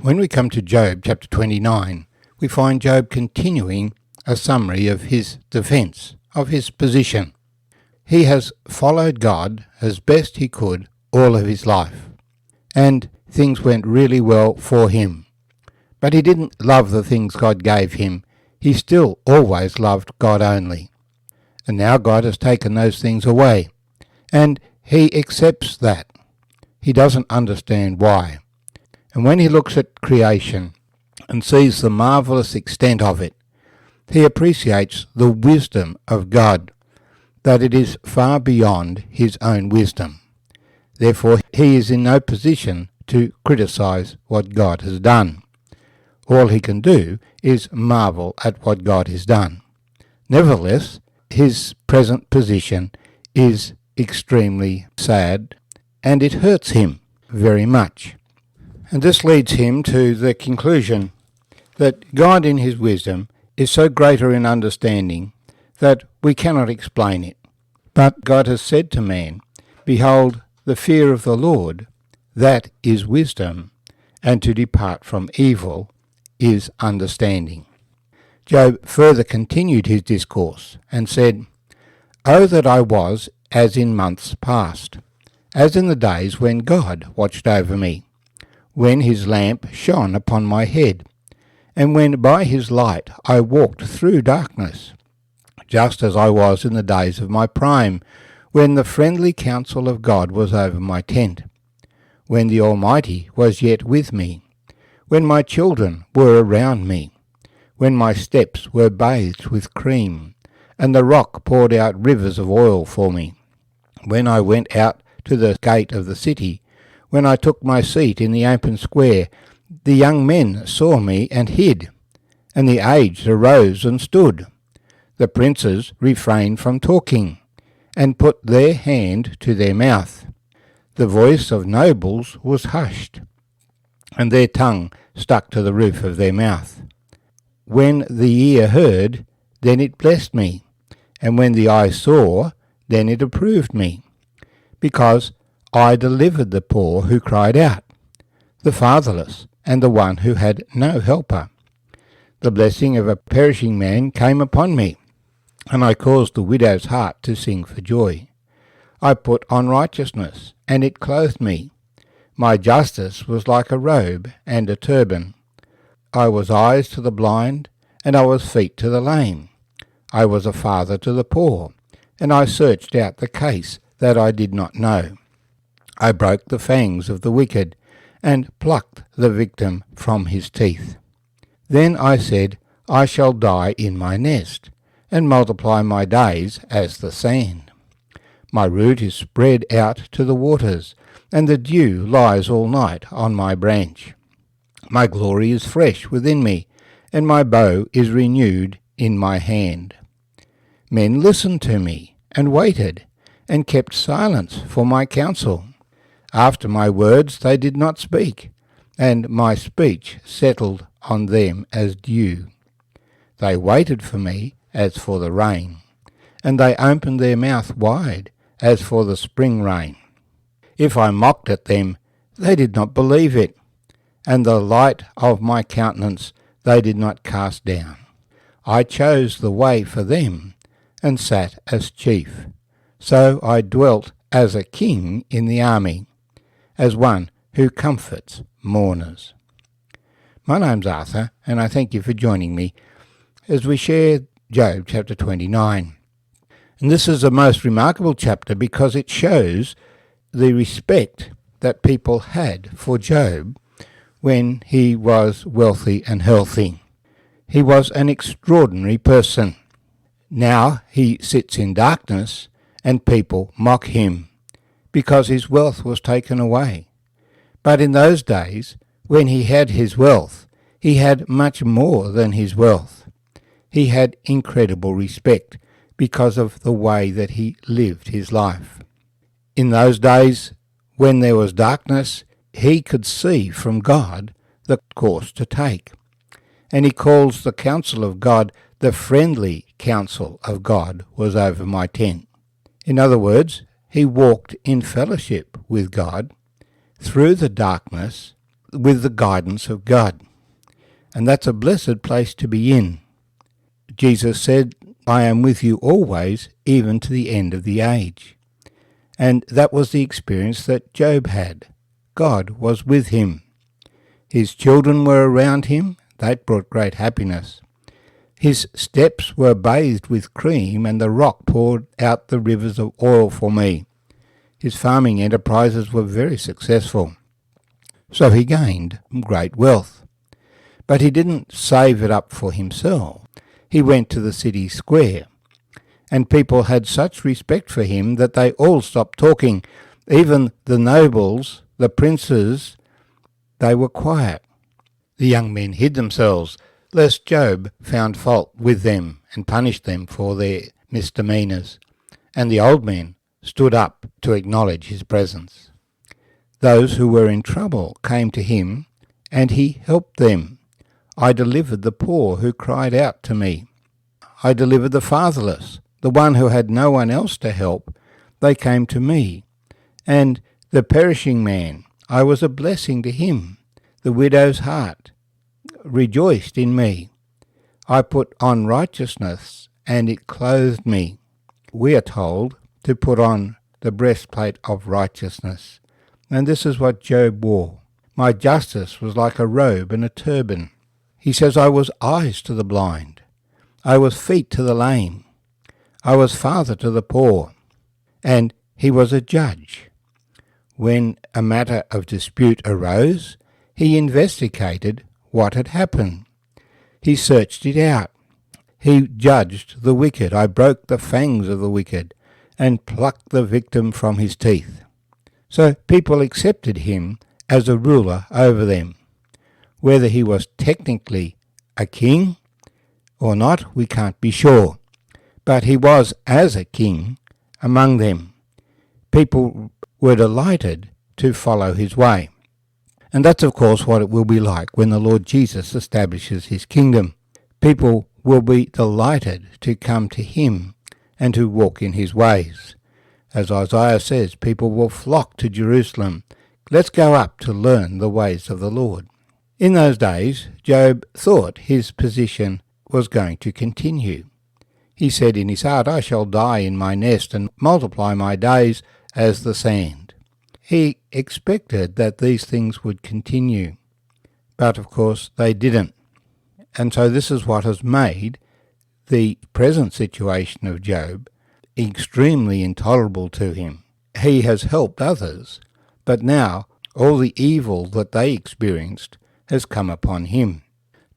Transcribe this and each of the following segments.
When we come to Job chapter 29, we find Job continuing a summary of his defence, of his position. He has followed God as best he could all of his life, and things went really well for him. But he didn't love the things God gave him. He still always loved God only. And now God has taken those things away, and he accepts that. He doesn't understand why. And when he looks at creation and sees the marvellous extent of it, he appreciates the wisdom of God, that it is far beyond his own wisdom. Therefore, he is in no position to criticize what God has done. All he can do is marvel at what God has done. Nevertheless, his present position is extremely sad, and it hurts him very much. And this leads him to the conclusion that God in his wisdom is so greater in understanding that we cannot explain it. But God has said to man, "Behold, the fear of the Lord, that is wisdom, and to depart from evil is understanding." Job further continued his discourse and said, "Oh, that I was as in months past, as in the days when God watched over me, when his lamp shone upon my head, and when by his light I walked through darkness, just as I was in the days of my prime, when the friendly counsel of God was over my tent, when the Almighty was yet with me, when my children were around me, when my steps were bathed with cream, and the rock poured out rivers of oil for me, when I went out to the gate of the city, when I took my seat in the open square, the young men saw me and hid, and the aged arose and stood. The princes refrained from talking, and put their hand to their mouth. The voice of nobles was hushed, and their tongue stuck to the roof of their mouth. When the ear heard, then it blessed me, and when the eye saw, then it approved me, because I delivered the poor who cried out, the fatherless, and the one who had no helper. The blessing of a perishing man came upon me, and I caused the widow's heart to sing for joy. I put on righteousness, and it clothed me. My justice was like a robe and a turban. I was eyes to the blind, and I was feet to the lame. I was a father to the poor, and I searched out the case that I did not know. I broke the fangs of the wicked, and plucked the victim from his teeth. Then I said, I shall die in my nest, and multiply my days as the sand. My root is spread out to the waters, and the dew lies all night on my branch. My glory is fresh within me, and my bow is renewed in my hand. Men listened to me, and waited, and kept silence for my counsel. After my words they did not speak, and my speech settled on them as dew. They waited for me as for the rain, and they opened their mouth wide as for the spring rain. If I mocked at them, they did not believe it, and the light of my countenance they did not cast down. I chose the way for them, and sat as chief. So I dwelt as a king in the army, as one who comforts mourners. My name's Arthur, and I thank you for joining me as we share Job chapter 29. And this is a most remarkable chapter because it shows the respect that people had for Job when he was wealthy and healthy. He was an extraordinary person. Now he sits in darkness and people mock him because his wealth was taken away. But in those days, when he had his wealth, he had much more than his wealth. He had incredible respect because of the way that he lived his life. In those days, when there was darkness, he could see from God the course to take. And he calls the counsel of God, the friendly counsel of God was over my tent. In other words, he walked in fellowship with God through the darkness with the guidance of God. And that's a blessed place to be in. Jesus said, I am with you always, even to the end of the age. And that was the experience that Job had. God was with him. His children were around him. That brought great happiness. His steps were bathed with cream, and the rock poured out the rivers of oil for me. His farming enterprises were very successful. So he gained great wealth. But he didn't save it up for himself. He went to the city square, and people had such respect for him that they all stopped talking. Even the nobles, the princes, they were quiet. The young men hid themselves, lest Job found fault with them and punished them for their misdemeanours. And the old men stood up to acknowledge his presence. Those who were in trouble came to him, and he helped them. I delivered the poor who cried out to me. I delivered the fatherless, the one who had no one else to help. They came to me. And the perishing man, I was a blessing to him. The widow's heart rejoiced in me. I put on righteousness, and it clothed me. We are told to put on the breastplate of righteousness. And this is what Job wore. My justice was like a robe and a turban. He says, I was eyes to the blind. I was feet to the lame. I was father to the poor. And he was a judge. When a matter of dispute arose, he investigated what had happened. He searched it out. He judged the wicked. I broke the fangs of the wicked and plucked the victim from his teeth. So people accepted him as a ruler over them. Whether he was technically a king or not, we can't be sure. But he was as a king among them. People were delighted to follow his way. And that's of course what it will be like when the Lord Jesus establishes his kingdom. People will be delighted to come to him and to walk in his ways. As Isaiah says, people will flock to Jerusalem. Let's go up to learn the ways of the Lord. In those days, Job thought his position was going to continue. He said in his heart, I shall die in my nest and multiply my days as the sand. He expected that these things would continue, but of course they didn't. And so this is what has made the present situation of Job extremely intolerable to him. He has helped others, but now all the evil that they experienced has come upon him.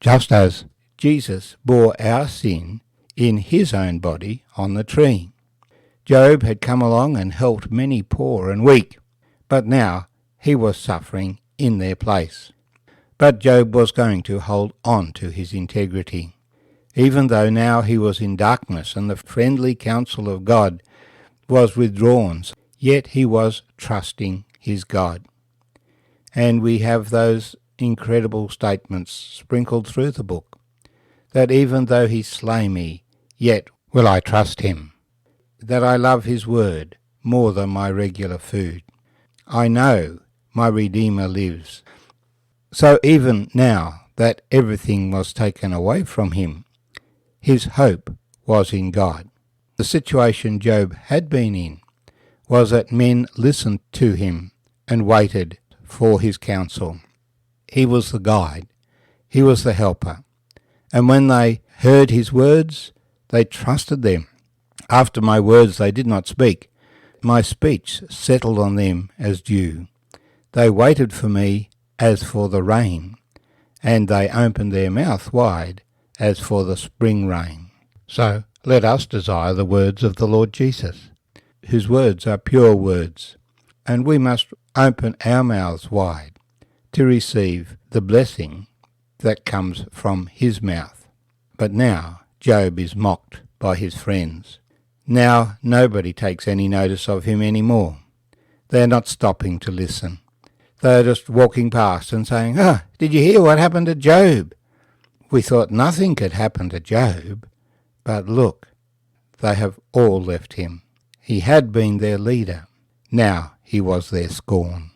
Just as Jesus bore our sin in his own body on the tree. Job had come along and helped many poor and weak, but now he was suffering in their place. But Job was going to hold on to his integrity. Even though now he was in darkness and the friendly counsel of God was withdrawn, yet he was trusting his God. And we have those incredible statements sprinkled through the book, that even though he slay me, yet will I trust him, that I love his word more than my regular food. I know my Redeemer lives. So even now that everything was taken away from him, his hope was in God. The situation Job had been in was that men listened to him and waited for his counsel. He was the guide. He was the helper. And when they heard his words, they trusted them. After my words they did not speak. My speech settled on them as dew. They waited for me as for the rain, and they opened their mouth wide as for the spring rain. So let us desire the words of the Lord Jesus, whose words are pure words, and we must open our mouths wide to receive the blessing that comes from his mouth. But now Job is mocked by his friends. Now nobody takes any notice of him anymore. They are not stopping to listen. They are just walking past and saying, did you hear what happened to Job? We thought nothing could happen to Job, but look, they have all left him. He had been their leader. Now he was their scorn.